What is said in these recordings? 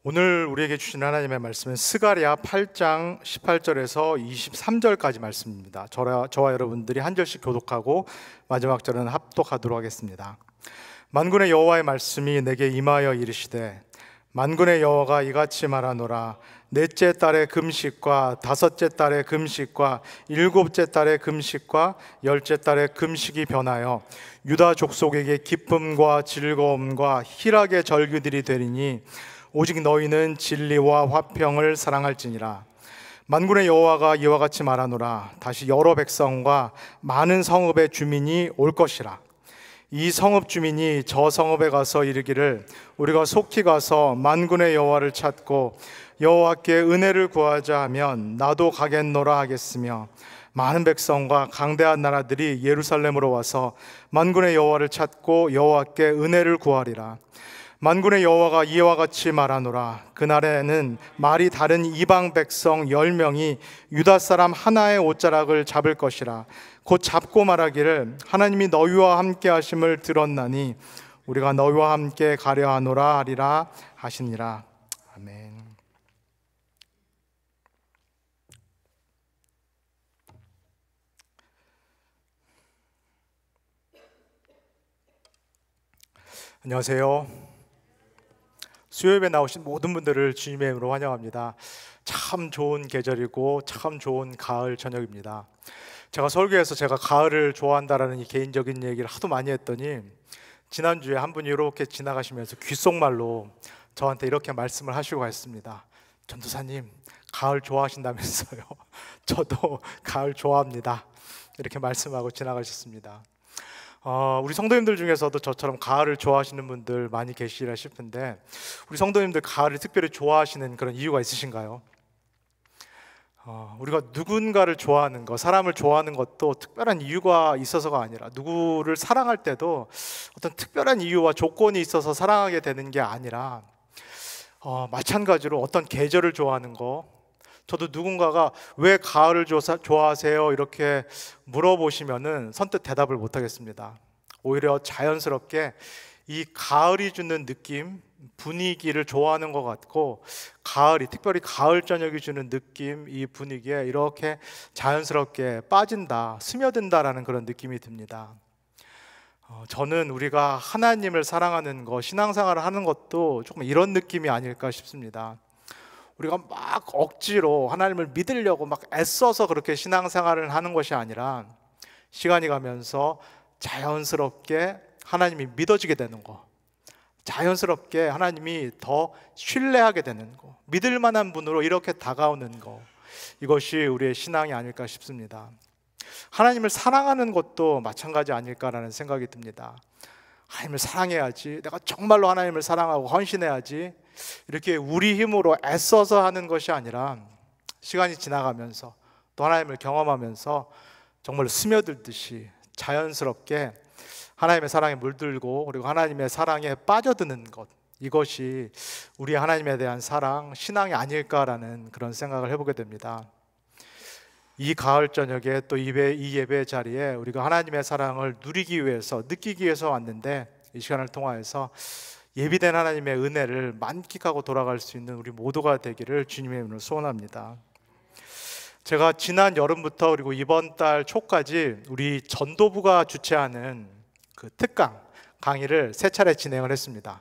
오늘 우리에게 주신 하나님의 말씀은 스가랴 8장 18절에서 23절까지 말씀입니다. 저와 여러분들이 한 절씩 교독하고 마지막 절은 합독하도록 하겠습니다. 만군의 여호와의 말씀이 내게 임하여 이르시되, 만군의 여호와가 이같이 말하노라. 넷째 달의 금식과 다섯째 달의 금식과 일곱째 달의 금식과 열째 달의 금식이 변하여 유다 족속에게 기쁨과 즐거움과 희락의 절기들이 되리니 오직 너희는 진리와 화평을 사랑할지니라. 만군의 여호와가 이와 같이 말하노라. 다시 여러 백성과 많은 성읍의 주민이 올 것이라. 이 성읍 주민이 저 성읍에 가서 이르기를, 우리가 속히 가서 만군의 여호와를 찾고 여호와께 은혜를 구하자 하면 나도 가겠노라 하겠으며, 많은 백성과 강대한 나라들이 예루살렘으로 와서 만군의 여호와를 찾고 여호와께 은혜를 구하리라. 만군의 여호와가 이와 같이 말하노라. 그날에는 말이 다른 이방 백성 10명이 유다 사람 하나의 옷자락을 잡을 것이라. 곧 잡고 말하기를, 하나님이 너희와 함께 하심을 들었나니 우리가 너희와 함께 가려 하노라 하리라 하시니라. 아멘. 안녕하세요. 수요예배 나오신 모든 분들을 주님의 이름으로 환영합니다. 참 좋은 계절이고 참 좋은 가을 저녁입니다. 제가 설교에서 제가 가을을 좋아한다라는 이 개인적인 얘기를 하도 많이 했더니, 지난주에 한 분이 이렇게 지나가시면서 귓속말로 저한테 이렇게 말씀을 하시고 갔습니다. 전도사님, 가을 좋아하신다면서요. 저도 가을 좋아합니다. 이렇게 말씀하고 지나가셨습니다. 우리 성도님들 중에서도 저처럼 가을을 좋아하시는 분들 많이 계시리라 싶은데, 우리 성도님들 가을을 특별히 좋아하시는 그런 이유가 있으신가요? 우리가 누군가를 좋아하는 것, 사람을 좋아하는 것도 특별한 이유가 있어서가 아니라, 누구를 사랑할 때도 어떤 특별한 이유와 조건이 있어서 사랑하게 되는 게 아니라, 마찬가지로 어떤 계절을 좋아하는 거, 저도 누군가가 왜 가을을 좋아하세요? 이렇게 물어보시면은 선뜻 대답을 못 하겠습니다. 오히려 자연스럽게 이 가을이 주는 느낌, 분위기를 좋아하는 것 같고, 가을이, 특별히 가을 저녁이 주는 느낌, 이 분위기에 이렇게 자연스럽게 빠진다, 스며든다라는 그런 느낌이 듭니다. 저는 우리가 하나님을 사랑하는 것, 신앙생활을 하는 것도 조금 이런 느낌이 아닐까 싶습니다. 우리가 막 억지로 하나님을 믿으려고 막 애써서 그렇게 신앙생활을 하는 것이 아니라, 시간이 가면서 자연스럽게 하나님이 믿어지게 되는 거, 자연스럽게 하나님이 더 신뢰하게 되는 거, 믿을 만한 분으로 이렇게 다가오는 거, 이것이 우리의 신앙이 아닐까 싶습니다. 하나님을 사랑하는 것도 마찬가지 아닐까라는 생각이 듭니다. 하나님을 사랑해야지, 내가 정말로 하나님을 사랑하고 헌신해야지, 이렇게 우리 힘으로 애써서 하는 것이 아니라, 시간이 지나가면서 또 하나님을 경험하면서 정말로 스며들듯이 자연스럽게 하나님의 사랑에 물들고, 그리고 하나님의 사랑에 빠져드는 것, 이것이 우리 하나님에 대한 사랑, 신앙이 아닐까라는 그런 생각을 해보게 됩니다. 이 가을 저녁에 또 이 예배 자리에 우리가 하나님의 사랑을 누리기 위해서, 느끼기 위해서 왔는데, 이 시간을 통하여서 예비된 하나님의 은혜를 만끽하고 돌아갈 수 있는 우리 모두가 되기를 주님의 이름으로 소원합니다. 제가 지난 여름부터 그리고 이번 달 초까지 우리 전도부가 주최하는 그 특강 강의를 3차례 진행을 했습니다.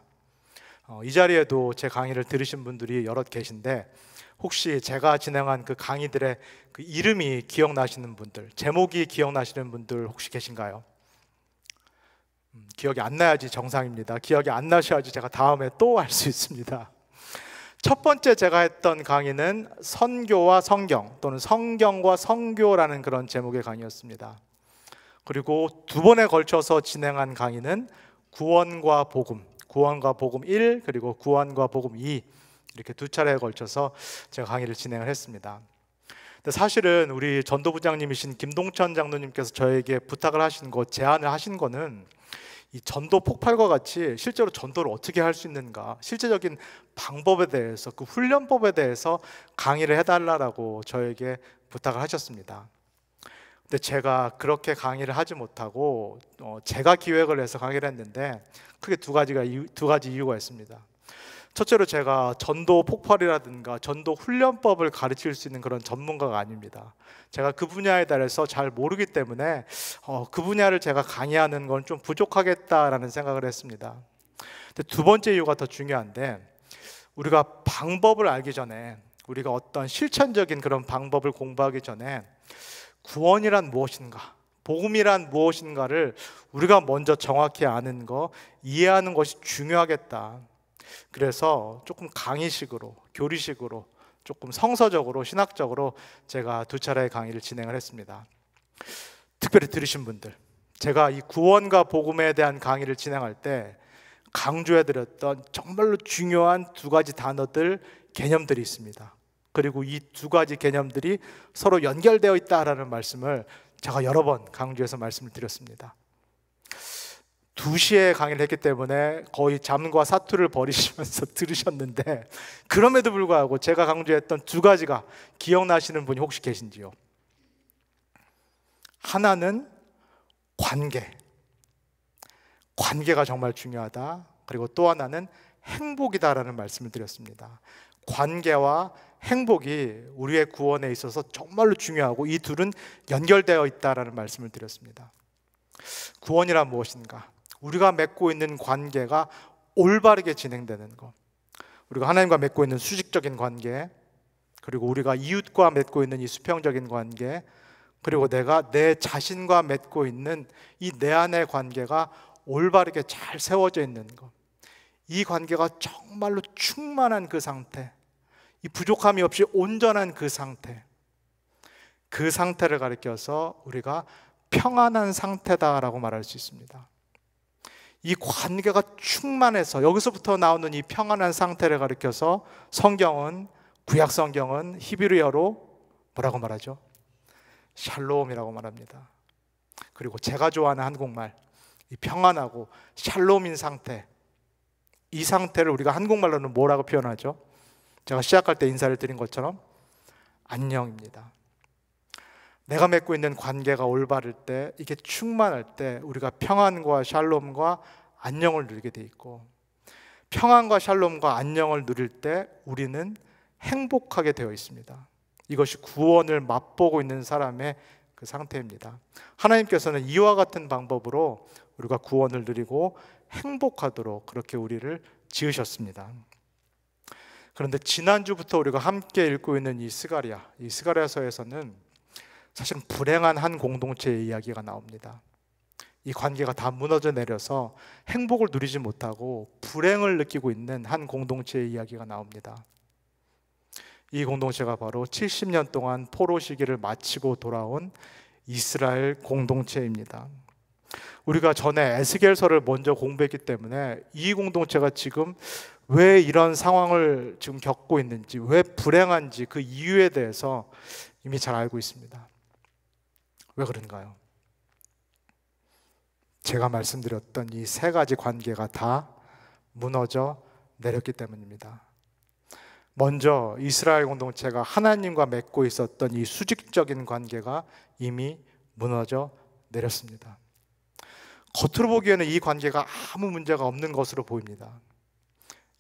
이 자리에도 제 강의를 들으신 분들이 여럿 계신데, 혹시 제가 진행한 그 강의들의 그 이름이 기억나시는 분들, 제목이 기억나시는 분들 혹시 계신가요? 기억이 안 나야지 정상입니다. 기억이 안 나셔야지 제가 다음에 또 할 수 있습니다. 첫 번째 제가 했던 강의는 선교와 성경, 또는 성경과 성교라는 그런 제목의 강의였습니다. 그리고 2번에 걸쳐서 진행한 강의는 구원과 복음, 구원과 복음 1, 그리고 구원과 복음 2, 이렇게 2차례에 걸쳐서 제가 강의를 진행을 했습니다. 근데 사실은 우리 전도부장님이신 김동천 장로님께서 저에게 부탁을 하신 거, 제안을 하신 거는, 이 전도 폭발과 같이 실제로 전도를 어떻게 할 수 있는가, 실제적인 방법에 대해서, 그 훈련법에 대해서 강의를 해달라고 저에게 부탁을 하셨습니다. 근데 제가 그렇게 강의를 하지 못하고 제가 기획을 해서 강의를 했는데, 크게 두 가지 이유가 있습니다. 첫째로 제가 전도 폭발이라든가 전도 훈련법을 가르칠 수 있는 그런 전문가가 아닙니다. 제가 그 분야에 대해서 잘 모르기 때문에 그 분야를 제가 강의하는 건 좀 부족하겠다라는 생각을 했습니다. 근데 두 번째 이유가 더 중요한데, 우리가 방법을 알기 전에, 우리가 어떤 실천적인 그런 방법을 공부하기 전에 구원이란 무엇인가, 복음이란 무엇인가를 우리가 먼저 정확히 아는 거, 이해하는 것이 중요하겠다. 그래서 조금 강의식으로, 교리식으로, 조금 성서적으로, 신학적으로 제가 두 차례의 강의를 진행을 했습니다. 특별히 들으신 분들, 제가 이 구원과 복음에 대한 강의를 진행할 때 강조해드렸던 정말로 중요한 두 가지 단어들, 개념들이 있습니다. 그리고 이 두 가지 개념들이 서로 연결되어 있다라는 말씀을 제가 여러 번 강조해서 말씀을 드렸습니다. 2시에 강의를 했기 때문에 거의 잠과 사투를 벌이시면서 들으셨는데, 그럼에도 불구하고 제가 강조했던 두 가지가 기억나시는 분이 혹시 계신지요? 하나는 관계가 정말 중요하다. 그리고 또 하나는 행복이다라는 말씀을 드렸습니다. 관계와 행복이 우리의 구원에 있어서 정말로 중요하고 이 둘은 연결되어 있다라는 말씀을 드렸습니다. 구원이란 무엇인가? 우리가 맺고 있는 관계가 올바르게 진행되는 것, 우리가 하나님과 맺고 있는 수직적인 관계, 그리고 우리가 이웃과 맺고 있는 이 수평적인 관계, 그리고 내가 내 자신과 맺고 있는 이 내 안의 관계가 올바르게 잘 세워져 있는 것, 이 관계가 정말로 충만한 그 상태, 이 부족함이 없이 온전한 그 상태, 그 상태를 가리켜서 우리가 평안한 상태다라고 말할 수 있습니다. 이 관계가 충만해서 여기서부터 나오는 이 평안한 상태를 가리켜서 성경은, 구약 성경은 히브리어로 뭐라고 말하죠? 샬롬이라고 말합니다. 그리고 제가 좋아하는 한국말, 이 평안하고 샬롬인 상태, 이 상태를 우리가 한국말로는 뭐라고 표현하죠? 제가 시작할 때 인사를 드린 것처럼 안녕입니다. 내가 맺고 있는 관계가 올바를 때, 이게 충만할 때 우리가 평안과 샬롬과 안녕을 누리게 돼 있고, 평안과 샬롬과 안녕을 누릴 때 우리는 행복하게 되어 있습니다. 이것이 구원을 맛보고 있는 사람의 그 상태입니다. 하나님께서는 이와 같은 방법으로 우리가 구원을 누리고 행복하도록 그렇게 우리를 지으셨습니다. 그런데 지난주부터 우리가 함께 읽고 있는 이 스가랴서에서는 사실은 불행한 한 공동체의 이야기가 나옵니다. 이 관계가 다 무너져 내려서 행복을 누리지 못하고 불행을 느끼고 있는 한 공동체의 이야기가 나옵니다. 이 공동체가 바로 70년 동안 포로 시기를 마치고 돌아온 이스라엘 공동체입니다. 우리가 전에 에스겔서를 먼저 공부했기 때문에 이 공동체가 지금 왜 이런 상황을 지금 겪고 있는지, 왜 불행한지 그 이유에 대해서 이미 잘 알고 있습니다. 왜 그런가요? 제가 말씀드렸던 이 세 가지 관계가 다 무너져 내렸기 때문입니다. 먼저 이스라엘 공동체가 하나님과 맺고 있었던 이 수직적인 관계가 이미 무너져 내렸습니다. 겉으로 보기에는 이 관계가 아무 문제가 없는 것으로 보입니다.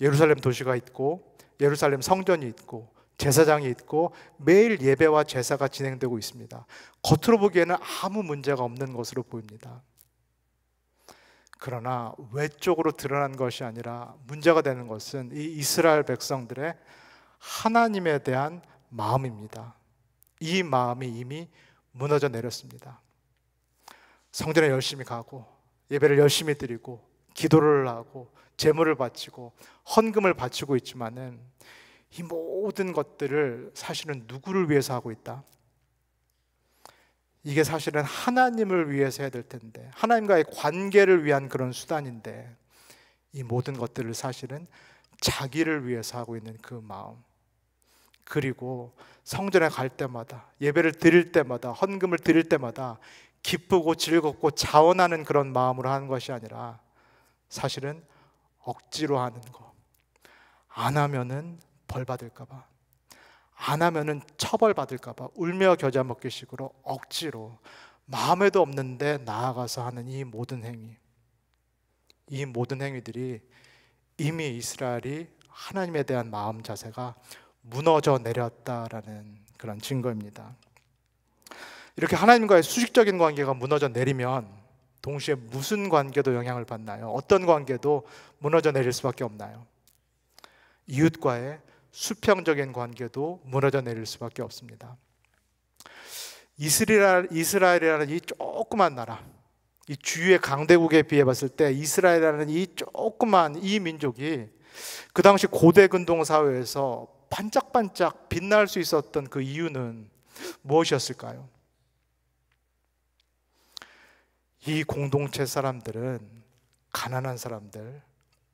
예루살렘 도시가 있고, 예루살렘 성전이 있고, 제사장이 있고, 매일 예배와 제사가 진행되고 있습니다. 겉으로 보기에는 아무 문제가 없는 것으로 보입니다. 그러나 외적으로 드러난 것이 아니라 문제가 되는 것은 이 이스라엘 백성들의 하나님에 대한 마음입니다. 이 마음이 이미 무너져 내렸습니다. 성전에 열심히 가고, 예배를 열심히 드리고, 기도를 하고, 제물을 바치고, 헌금을 바치고 있지만은 이 모든 것들을 사실은 누구를 위해서 하고 있다? 이게 사실은 하나님을 위해서 해야 될 텐데, 하나님과의 관계를 위한 그런 수단인데, 이 모든 것들을 사실은 자기를 위해서 하고 있는 그 마음, 그리고 성전에 갈 때마다, 예배를 드릴 때마다, 헌금을 드릴 때마다 기쁘고 즐겁고 자원하는 그런 마음으로 하는 것이 아니라 사실은 억지로 하는 거, 안 하면은 벌 받을까 봐, 안 하면은 처벌 받을까 봐 울며 겨자 먹기 식으로 억지로 마음에도 없는데 나아가서 하는 이 모든 행위, 이 모든 행위들이 이미 이스라엘이 하나님에 대한 마음 자세가 무너져 내렸다라는 그런 증거입니다. 이렇게 하나님과의 수직적인 관계가 무너져 내리면 동시에 무슨 관계도 영향을 받나요? 어떤 관계도 무너져 내릴 수밖에 없나요? 이웃과의 수평적인 관계도 무너져 내릴 수밖에 없습니다. 이스라엘이라는 이 조그만 나라, 이 주위의 강대국에 비해 봤을 때 이스라엘이라는 이 조그만 이 민족이 그 당시 고대 근동 사회에서 반짝반짝 빛날 수 있었던 그 이유는 무엇이었을까요? 이 공동체 사람들은 가난한 사람들,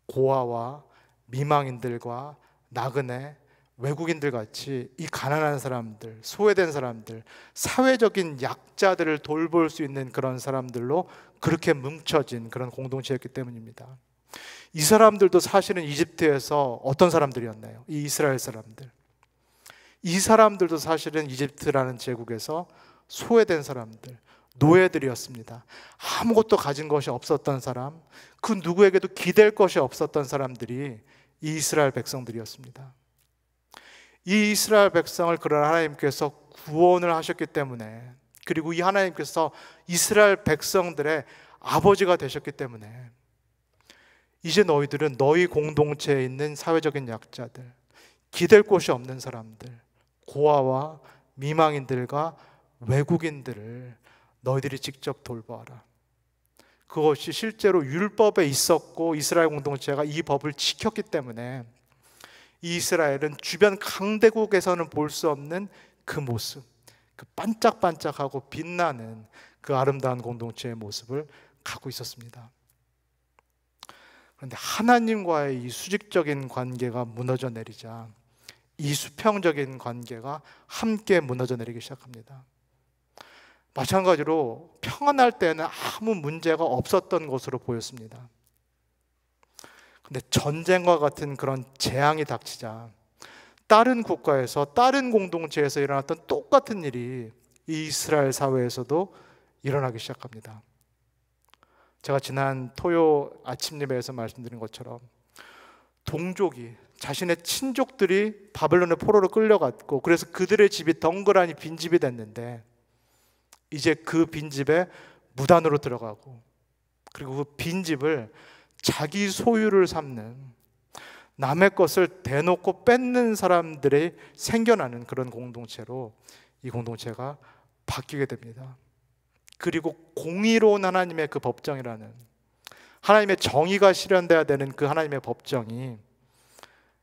고아와 미망인들과 나그네, 외국인들 같이 이 가난한 사람들, 소외된 사람들, 사회적인 약자들을 돌볼 수 있는 그런 사람들로 그렇게 뭉쳐진 그런 공동체였기 때문입니다. 이 사람들도 사실은 이집트에서 어떤 사람들이었나요? 이 이스라엘 사람들. 이 사람들도 사실은 이집트라는 제국에서 소외된 사람들, 노예들이었습니다. 아무것도 가진 것이 없었던 사람, 그 누구에게도 기댈 것이 없었던 사람들이 이 이스라엘 백성들이었습니다. 이 이스라엘 백성을 그러나 하나님께서 구원을 하셨기 때문에, 그리고 이 하나님께서 이스라엘 백성들의 아버지가 되셨기 때문에 이제 너희들은 너희 공동체에 있는 사회적인 약자들, 기댈 곳이 없는 사람들, 고아와 미망인들과 외국인들을 너희들이 직접 돌보아라. 그것이 실제로 율법에 있었고 이스라엘 공동체가 이 법을 지켰기 때문에 이스라엘은 주변 강대국에서는 볼 수 없는 그 모습, 그 반짝반짝하고 빛나는 그 아름다운 공동체의 모습을 갖고 있었습니다. 그런데 하나님과의 이 수직적인 관계가 무너져 내리자 이 수평적인 관계가 함께 무너져 내리기 시작합니다. 마찬가지로 평안할 때는 아무 문제가 없었던 것으로 보였습니다. 근데 전쟁과 같은 그런 재앙이 닥치자 다른 국가에서, 다른 공동체에서 일어났던 똑같은 일이 이 이스라엘 사회에서도 일어나기 시작합니다. 제가 지난 토요 아침 예배에서 말씀드린 것처럼 동족이, 자신의 친족들이 바벨론의 포로로 끌려갔고, 그래서 그들의 집이 덩그러니 빈집이 됐는데 이제 그 빈집에 무단으로 들어가고, 그리고 그 빈집을 자기 소유를 삼는, 남의 것을 대놓고 뺏는 사람들이 생겨나는 그런 공동체로 이 공동체가 바뀌게 됩니다. 그리고 공의로운 하나님의 그 법정이라는, 하나님의 정의가 실현돼야 되는 그 하나님의 법정이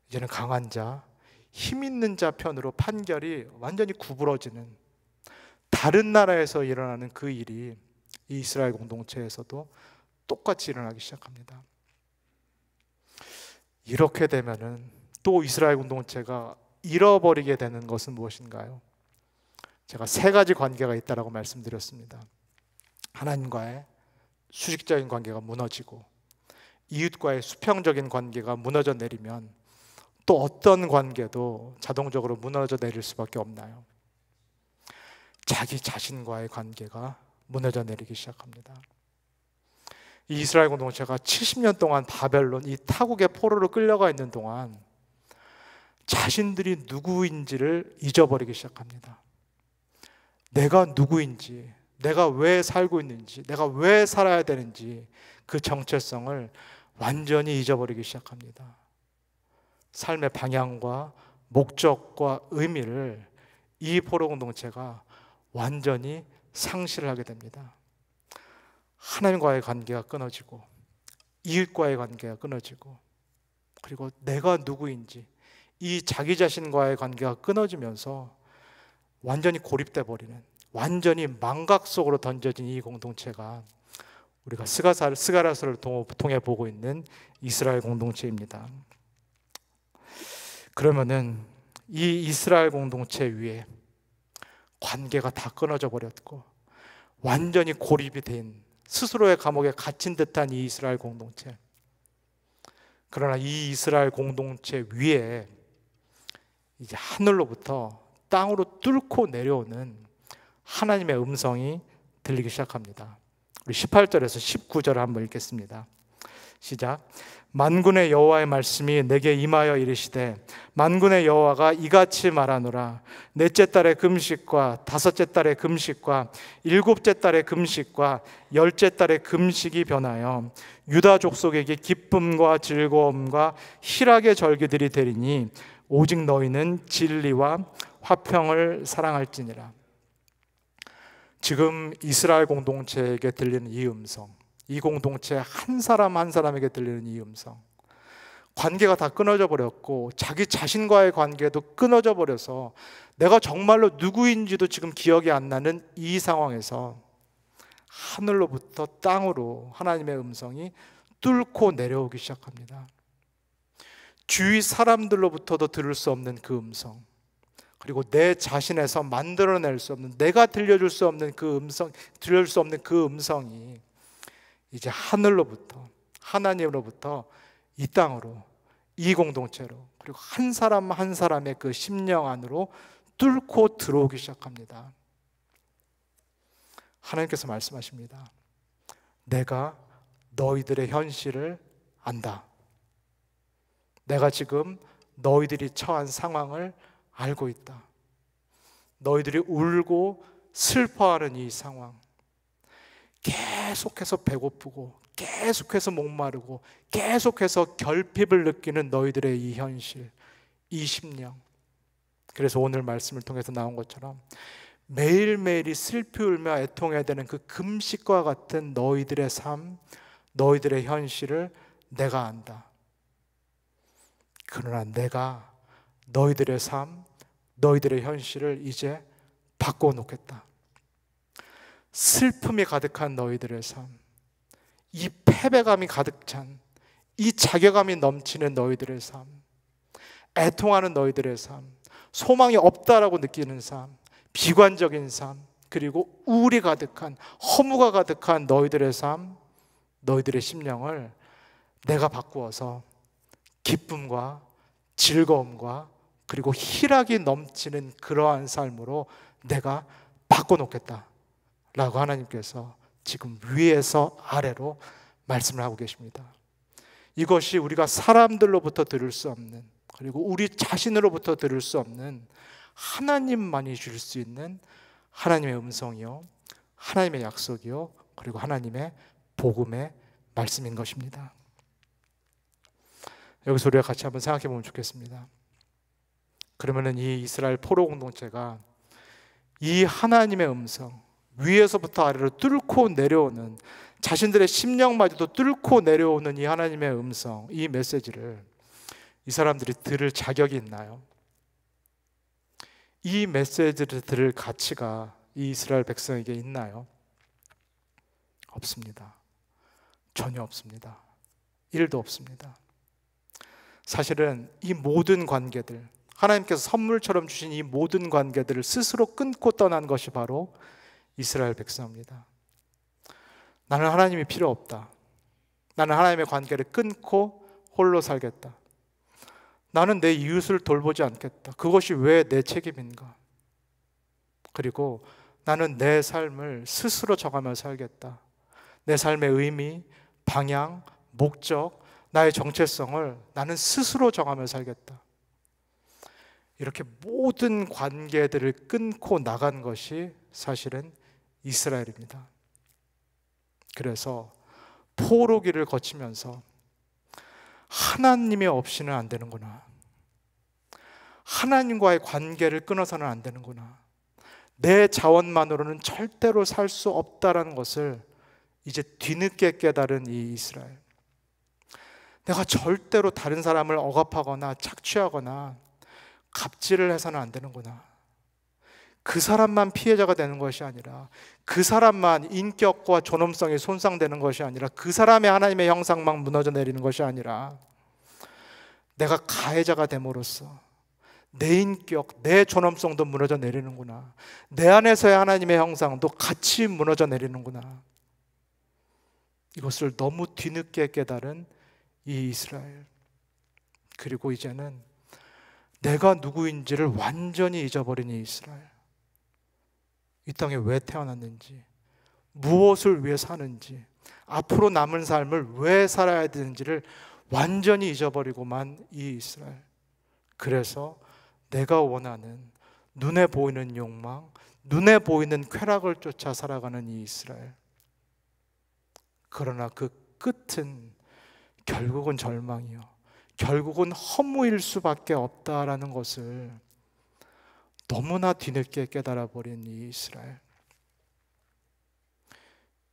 이제는 강한 자, 힘 있는 자 편으로 판결이 완전히 구부러지는, 다른 나라에서 일어나는 그 일이 이 이스라엘 공동체에서도 똑같이 일어나기 시작합니다. 이렇게 되면은 또 이스라엘 공동체가 잃어버리게 되는 것은 무엇인가요? 제가 세 가지 관계가 있다라고 말씀드렸습니다. 하나님과의 수직적인 관계가 무너지고, 이웃과의 수평적인 관계가 무너져 내리면 또 어떤 관계도 자동적으로 무너져 내릴 수밖에 없나요? 자기 자신과의 관계가 무너져 내리기 시작합니다. 이 이스라엘 공동체가 70년 동안 바벨론 이 타국의 포로로 끌려가 있는 동안 자신들이 누구인지를 잊어버리기 시작합니다. 내가 누구인지, 내가 왜 살고 있는지, 내가 왜 살아야 되는지 그 정체성을 완전히 잊어버리기 시작합니다. 삶의 방향과 목적과 의미를 이 포로 공동체가 완전히 상실을 하게 됩니다. 하나님과의 관계가 끊어지고, 이웃과의 관계가 끊어지고, 그리고 내가 누구인지 이 자기 자신과의 관계가 끊어지면서 완전히 고립돼 버리는, 완전히 망각 속으로 던져진 이 공동체가 우리가 스가랴서를 통해 보고 있는 이스라엘 공동체입니다. 그러면은 이 이스라엘 공동체 위에 관계가 다 끊어져 버렸고 완전히 고립이 된, 스스로의 감옥에 갇힌 듯한 이 이스라엘 공동체, 그러나 이 이스라엘 공동체 위에 이제 하늘로부터 땅으로 뚫고 내려오는 하나님의 음성이 들리기 시작합니다. 우리 18절에서 19절을 한번 읽겠습니다. 시작. 만군의 여호와의 말씀이 내게 임하여 이르시되 만군의 여호와가 이같이 말하노라. 넷째 달의 금식과 다섯째 달의 금식과 일곱째 달의 금식과 열째 달의 금식이 변하여 유다 족속에게 기쁨과 즐거움과 희락의 절기들이 되리니 오직 너희는 진리와 화평을 사랑할지니라. 지금 이스라엘 공동체에게 들리는 이 음성, 이 공동체 한 사람 한 사람에게 들리는 이 음성, 관계가 다 끊어져 버렸고 자기 자신과의 관계도 끊어져 버려서 내가 정말로 누구인지도 지금 기억이 안 나는 이 상황에서 하늘로부터 땅으로 하나님의 음성이 뚫고 내려오기 시작합니다. 주위 사람들로부터도 들을 수 없는 그 음성, 그리고 내 자신에서 만들어낼 수 없는, 내가 들려줄 수 없는 그 음성, 들려줄 수 없는 그 음성이 이제 하늘로부터, 하나님으로부터 이 땅으로, 이 공동체로, 그리고 한 사람 한 사람의 그 심령 안으로 뚫고 들어오기 시작합니다. 하나님께서 말씀하십니다. 내가 너희들의 현실을 안다. 내가 지금 너희들이 처한 상황을 알고 있다. 너희들이 울고 슬퍼하는 이 상황, 계속해서 배고프고 계속해서 목마르고 계속해서 결핍을 느끼는 너희들의 이 현실, 이 심령. 그래서 오늘 말씀을 통해서 나온 것처럼 매일매일이 슬피 울며 애통해야 되는 그 금식과 같은 너희들의 삶, 너희들의 현실을 내가 안다. 그러나 내가 너희들의 삶, 너희들의 현실을 이제 바꿔놓겠다. 슬픔이 가득한 너희들의 삶, 이 패배감이 가득 찬, 이 자괴감이 넘치는 너희들의 삶, 애통하는 너희들의 삶, 소망이 없다라고 느끼는 삶, 비관적인 삶, 그리고 우울이 가득한, 허무가 가득한 너희들의 삶, 너희들의 심령을 내가 바꾸어서 기쁨과 즐거움과 그리고 희락이 넘치는 그러한 삶으로 내가 바꿔놓겠다 라고 하나님께서 지금 위에서 아래로 말씀을 하고 계십니다. 이것이 우리가 사람들로부터 들을 수 없는, 그리고 우리 자신으로부터 들을 수 없는 하나님만이 줄 수 있는 하나님의 음성이요, 하나님의 약속이요, 그리고 하나님의 복음의 말씀인 것입니다. 여기서 우리가 같이 한번 생각해 보면 좋겠습니다. 그러면은 이 이스라엘 포로 공동체가 이 하나님의 음성, 위에서부터 아래로 뚫고 내려오는, 자신들의 심령마저도 뚫고 내려오는 이 하나님의 음성, 이 메시지를 이 사람들이 들을 자격이 있나요? 이 메시지를 들을 가치가 이 이스라엘 백성에게 있나요? 없습니다. 전혀 없습니다. 1도 없습니다. 사실은 이 모든 관계들, 하나님께서 선물처럼 주신 이 모든 관계들을 스스로 끊고 떠난 것이 바로 이스라엘 백성입니다. 나는 하나님이 필요 없다. 나는 하나님의 관계를 끊고 홀로 살겠다. 나는 내 이웃을 돌보지 않겠다. 그것이 왜 내 책임인가? 그리고 나는 내 삶을 스스로 정하며 살겠다. 내 삶의 의미, 방향, 목적, 나의 정체성을 나는 스스로 정하며 살겠다. 이렇게 모든 관계들을 끊고 나간 것이 사실은 이스라엘입니다. 그래서 포로기를 거치면서 하나님이 없이는 안 되는구나. 하나님과의 관계를 끊어서는 안 되는구나. 내 자원만으로는 절대로 살 수 없다라는 것을 이제 뒤늦게 깨달은 이 이스라엘. 내가 절대로 다른 사람을 억압하거나 착취하거나 갑질을 해서는 안 되는구나. 그 사람만 피해자가 되는 것이 아니라, 그 사람만 인격과 존엄성이 손상되는 것이 아니라, 그 사람의 하나님의 형상만 무너져 내리는 것이 아니라, 내가 가해자가 됨으로써 내 인격, 내 존엄성도 무너져 내리는구나. 내 안에서의 하나님의 형상도 같이 무너져 내리는구나. 이것을 너무 뒤늦게 깨달은 이 이스라엘. 그리고 이제는 내가 누구인지를 완전히 잊어버린 이 이스라엘. 이 땅에 왜 태어났는지, 무엇을 위해 사는지, 앞으로 남은 삶을 왜 살아야 되는지를 완전히 잊어버리고만 이 이스라엘. 그래서 내가 원하는 눈에 보이는 욕망, 눈에 보이는 쾌락을 쫓아 살아가는 이 이스라엘. 그러나 그 끝은 결국은 절망이요, 결국은 허무일 수밖에 없다라는 것을 너무나 뒤늦게 깨달아 버린 이 이스라엘.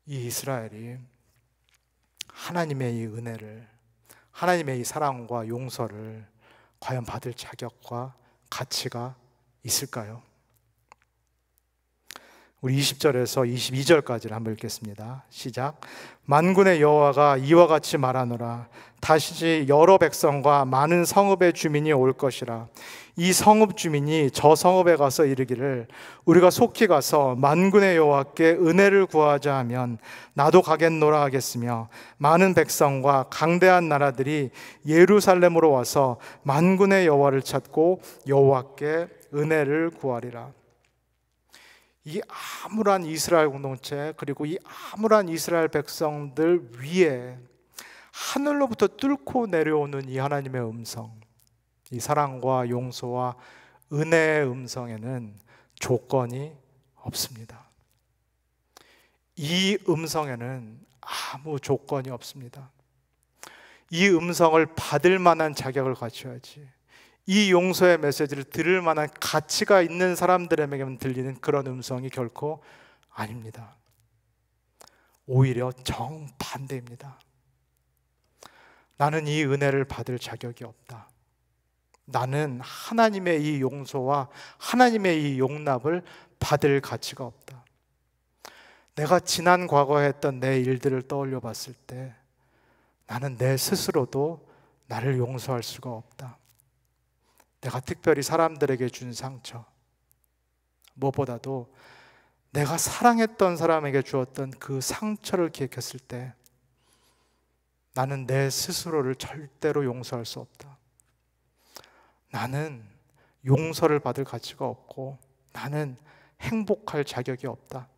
이 이스라엘이 하나님의 이 은혜를, 하나님의 이 사랑과 용서를 과연 받을 자격과 가치가 있을까요? 우리 20절에서 22절까지를 한번 읽겠습니다. 시작. 만군의 여호와가 이와 같이 말하노라. 다시 여러 백성과 많은 성읍의 주민이 올 것이라. 이 성읍 주민이 저 성읍에 가서 이르기를 우리가 속히 가서 만군의 여호와께 은혜를 구하자 하면 나도 가겠노라 하겠으며, 많은 백성과 강대한 나라들이 예루살렘으로 와서 만군의 여호와를 찾고 여호와께 은혜를 구하리라. 이 암울한 이스라엘 공동체, 그리고 이 암울한 이스라엘 백성들 위에 하늘로부터 뚫고 내려오는 이 하나님의 음성, 이 사랑과 용서와 은혜의 음성에는 조건이 없습니다. 이 음성에는 아무 조건이 없습니다. 이 음성을 받을 만한 자격을 갖춰야지, 이 용서의 메시지를 들을 만한 가치가 있는 사람들에게만 들리는 그런 음성이 결코 아닙니다. 오히려 정반대입니다. 나는 이 은혜를 받을 자격이 없다. 나는 하나님의 이 용서와 하나님의 이 용납을 받을 가치가 없다. 내가 지난 과거에 했던 내 일들을 떠올려 봤을 때 나는 내 스스로도 나를 용서할 수가 없다. 내가 특별히 사람들에게 준 상처, 무엇보다도 내가 사랑했던 사람에게 주었던 그 상처를 기억했을 때 나는 내 스스로를 절대로 용서할 수 없다. 나는 용서를 받을 가치가 없고 나는 행복할 자격이 없다.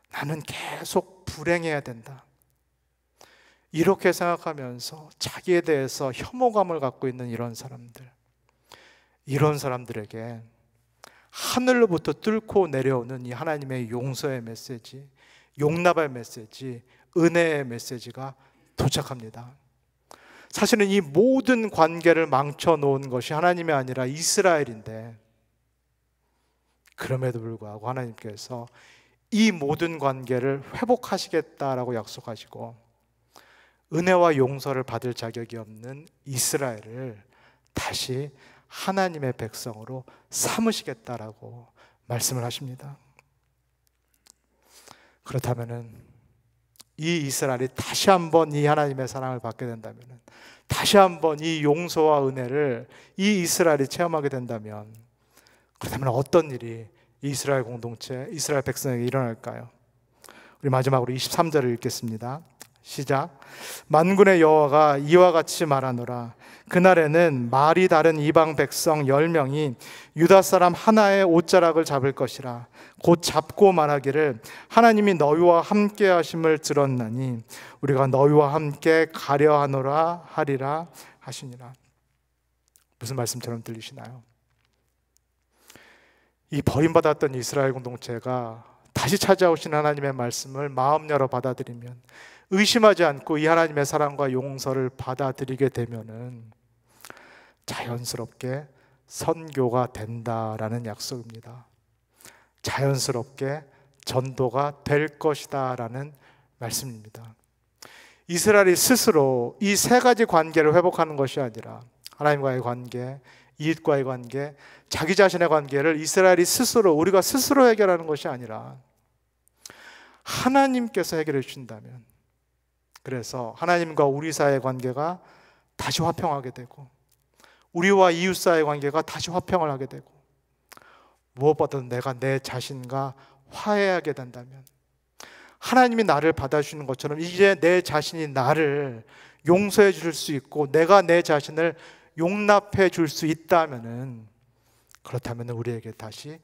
나는 계속 불행해야 된다. 이렇게 생각하면서 자기에 대해서 혐오감을 갖고 있는 이런 사람들, 이런 사람들에게 하늘로부터 뚫고 내려오는 이 하나님의 용서의 메시지, 용납의 메시지, 은혜의 메시지가 도착합니다. 사실은 이 모든 관계를 망쳐놓은 것이 하나님이 아니라 이스라엘인데, 그럼에도 불구하고 하나님께서 이 모든 관계를 회복하시겠다라고 약속하시고 은혜와 용서를 받을 자격이 없는 이스라엘을 다시 하나님의 백성으로 삼으시겠다라고 말씀을 하십니다. 그렇다면은 이 이스라엘이 다시 한번 이 하나님의 사랑을 받게 된다면은, 다시 한번 이 용서와 은혜를 이 이스라엘이 체험하게 된다면, 그렇다면 어떤 일이 이스라엘 공동체, 이스라엘 백성에게 일어날까요? 우리 마지막으로 23절을 읽겠습니다. 시작. 만군의 여호와가 이와 같이 말하노라. 그날에는 말이 다른 이방 백성 10명이 유다 사람 하나의 옷자락을 잡을 것이라. 곧 잡고 말하기를 하나님이 너희와 함께 하심을 들었나니 우리가 너희와 함께 가려 하노라 하리라 하시니라. 무슨 말씀처럼 들리시나요? 이 버림받았던 이스라엘 공동체가 다시 찾아오신 하나님의 말씀을 마음 열어 받아들이면, 의심하지 않고 이 하나님의 사랑과 용서를 받아들이게 되면은 자연스럽게 선교가 된다라는 약속입니다. 자연스럽게 전도가 될 것이다 라는 말씀입니다. 이스라엘이 스스로 이 세 가지 관계를 회복하는 것이 아니라, 하나님과의 관계, 이웃과의 관계, 자기 자신의 관계를 이스라엘이 스스로, 우리가 스스로 해결하는 것이 아니라 하나님께서 해결해 주신다면, 그래서 하나님과 우리 사이의 관계가 다시 화평하게 되고, 우리와 이웃 사이의 관계가 다시 화평을 하게 되고, 무엇보다도 내가 내 자신과 화해하게 된다면, 하나님이 나를 받아주시는 것처럼 이제 내 자신이 나를 용서해 줄 수 있고 내가 내 자신을 용납해 줄 수 있다면은, 그렇다면 우리에게 다시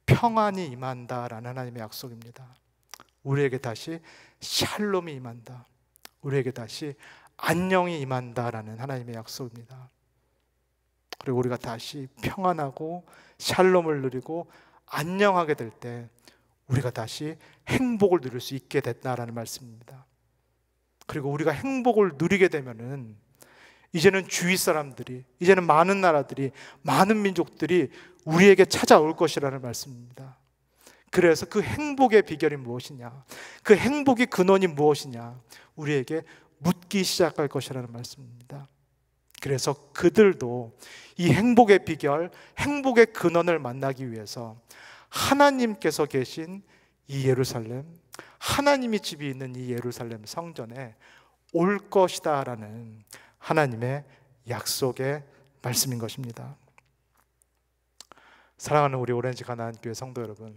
평안이 임한다라는 하나님의 약속입니다. 우리에게 다시 샬롬이 임한다. 우리에게 다시 안녕이 임한다라는 하나님의 약속입니다. 그리고 우리가 다시 평안하고 샬롬을 누리고 안녕하게 될 때 우리가 다시 행복을 누릴 수 있게 됐다라는 말씀입니다. 그리고 우리가 행복을 누리게 되면은 이제는 주위 사람들이, 이제는 많은 나라들이, 많은 민족들이 우리에게 찾아올 것이라는 말씀입니다. 그래서 그 행복의 비결이 무엇이냐, 그 행복의 근원이 무엇이냐, 우리에게 묻기 시작할 것이라는 말씀입니다. 그래서 그들도 이 행복의 비결, 행복의 근원을 만나기 위해서 하나님께서 계신 이 예루살렘, 하나님의 집이 있는 이 예루살렘 성전에 올 것이다 라는 하나님의 약속의 말씀인 것입니다. 사랑하는 우리 오렌지 가나안 교회 성도 여러분,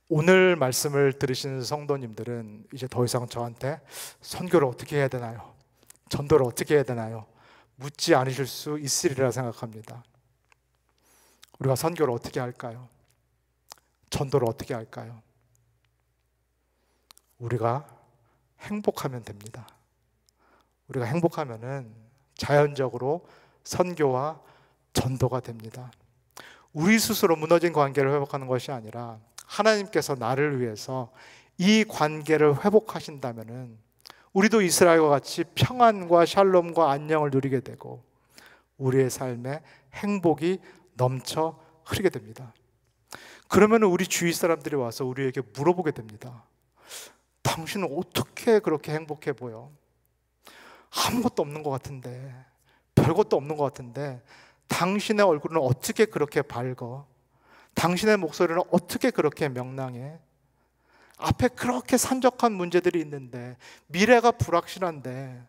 오늘 말씀을 들으시는 성도님들은 이제 더 이상 저한테 선교를 어떻게 해야 되나요? 전도를 어떻게 해야 되나요? 묻지 않으실 수 있으리라 생각합니다. 우리가 선교를 어떻게 할까요? 전도를 어떻게 할까요? 우리가 행복하면 됩니다. 우리가 행복하면은 자연적으로 선교와 전도가 됩니다. 우리 스스로 무너진 관계를 회복하는 것이 아니라 하나님께서 나를 위해서 이 관계를 회복하신다면은 우리도 이스라엘과 같이 평안과 샬롬과 안녕을 누리게 되고 우리의 삶에 행복이 넘쳐 흐르게 됩니다. 그러면 우리 주위 사람들이 와서 우리에게 물어보게 됩니다. 당신은 어떻게 그렇게 행복해 보여? 아무것도 없는 것 같은데, 별것도 없는 것 같은데 당신의 얼굴은 어떻게 그렇게 밝어? 당신의 목소리는 어떻게 그렇게 명랑해? 앞에 그렇게 산적한 문제들이 있는데, 미래가 불확실한데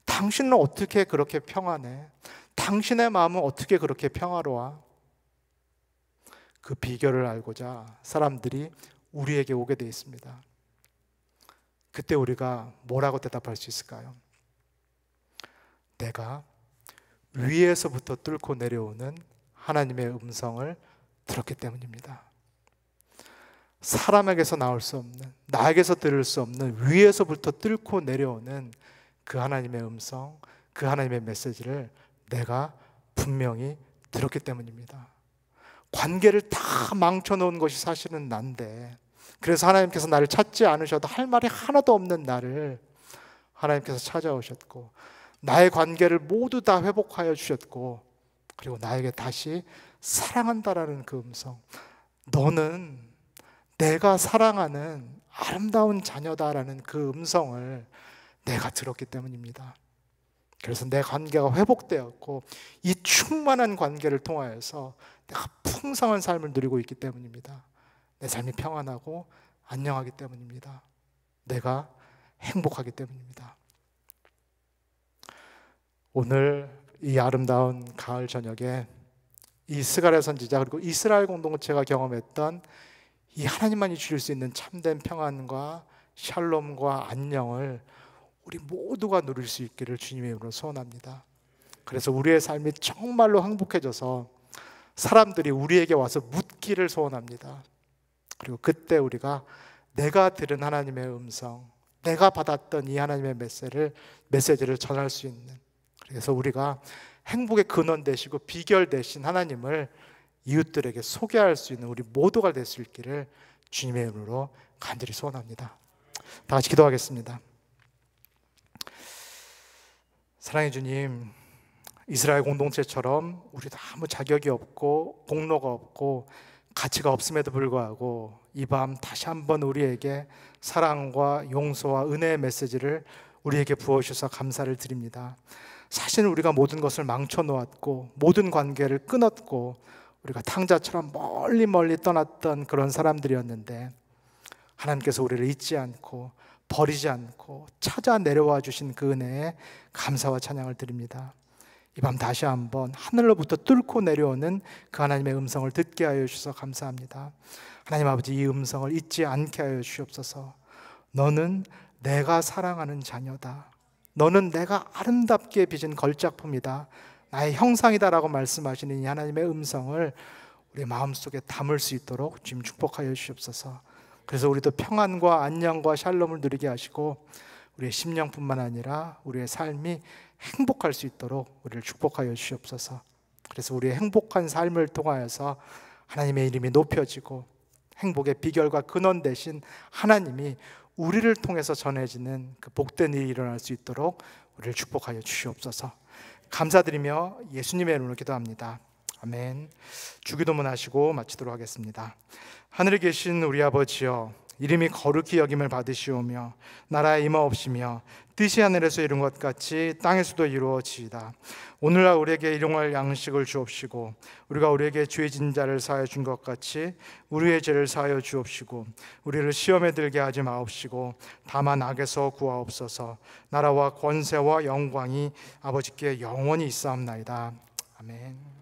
당신은 어떻게 그렇게 평안해? 당신의 마음은 어떻게 그렇게 평화로워? 그 비결을 알고자 사람들이 우리에게 오게 돼 있습니다. 그때 우리가 뭐라고 대답할 수 있을까요? 내가 위에서부터 뚫고 내려오는 하나님의 음성을 들었기 때문입니다. 사람에게서 나올 수 없는, 나에게서 들을 수 없는 위에서부터 뚫고 내려오는 그 하나님의 음성, 그 하나님의 메시지를 내가 분명히 들었기 때문입니다. 관계를 다 망쳐놓은 것이 사실은 난데, 그래서 하나님께서 나를 찾지 않으셔도 할 말이 하나도 없는 나를 하나님께서 찾아오셨고, 나의 관계를 모두 다 회복하여 주셨고, 그리고 나에게 다시 사랑한다라는 그 음성, 너는 내가 사랑하는 아름다운 자녀다라는 그 음성을 내가 들었기 때문입니다. 그래서 내 관계가 회복되었고, 이 충만한 관계를 통하여서 내가 풍성한 삶을 누리고 있기 때문입니다. 내 삶이 평안하고 안녕하기 때문입니다. 내가 행복하기 때문입니다. 오늘 이 아름다운 가을 저녁에 이 스가랴 선지자 그리고 이스라엘 공동체가 경험했던 이 하나님만이 주실 수 있는 참된 평안과 샬롬과 안녕을 우리 모두가 누릴 수 있기를 주님의 이름으로 소원합니다. 그래서 우리의 삶이 정말로 행복해져서 사람들이 우리에게 와서 묻기를 소원합니다. 그리고 그때 우리가 내가 들은 하나님의 음성, 내가 받았던 이 하나님의 메시지를 전할 수 있는, 그래서 우리가 행복의 근원 되시고 비결 되신 하나님을 이웃들에게 소개할 수 있는 우리 모두가 될 수 있기를 주님의 이름으로 간절히 소원합니다. 다 같이 기도하겠습니다. 사랑해 주님, 이스라엘 공동체처럼 우리도 아무 자격이 없고 공로가 없고 가치가 없음에도 불구하고 이 밤 다시 한번 우리에게 사랑과 용서와 은혜의 메시지를 우리에게 부어주셔서 감사를 드립니다. 사실 우리가 모든 것을 망쳐놓았고 모든 관계를 끊었고 우리가 탕자처럼 멀리 멀리 떠났던 그런 사람들이었는데, 하나님께서 우리를 잊지 않고 버리지 않고 찾아 내려와 주신 그 은혜에 감사와 찬양을 드립니다. 이 밤 다시 한번 하늘로부터 뚫고 내려오는 그 하나님의 음성을 듣게 하여 주셔서 감사합니다. 하나님 아버지, 이 음성을 잊지 않게 하여 주시옵소서. 너는 내가 사랑하는 자녀다. 너는 내가 아름답게 빚은 걸작품이다. 나의 형상이다라고 말씀하시는 이 하나님의 음성을 우리 마음속에 담을 수 있도록 주님 축복하여 주시옵소서. 그래서 우리도 평안과 안녕과 샬롬을 누리게 하시고 우리의 심령뿐만 아니라 우리의 삶이 행복할 수 있도록 우리를 축복하여 주시옵소서. 그래서 우리의 행복한 삶을 통하여서 하나님의 이름이 높여지고 행복의 비결과 근원 되신 하나님이 우리를 통해서 전해지는 그 복된 일이 일어날 수 있도록 우리를 축복하여 주시옵소서. 감사드리며 예수님의 이름으로 기도합니다. 아멘. 주기도문 하시고 마치도록 하겠습니다. 하늘에 계신 우리 아버지여, 이름이 거룩히 여김을 받으시오며 나라에 임하옵시며 뜻이 하늘에서 이룬 것 같이 땅에서도 이루어지이다. 오늘날 우리에게 일용할 양식을 주옵시고 우리가 우리에게 죄 진 자를 사하여 준 것 같이 우리의 죄를 사하여 주옵시고 우리를 시험에 들게 하지 마옵시고 다만 악에서 구하옵소서. 나라와 권세와 영광이 아버지께 영원히 있사옵나이다. 아멘.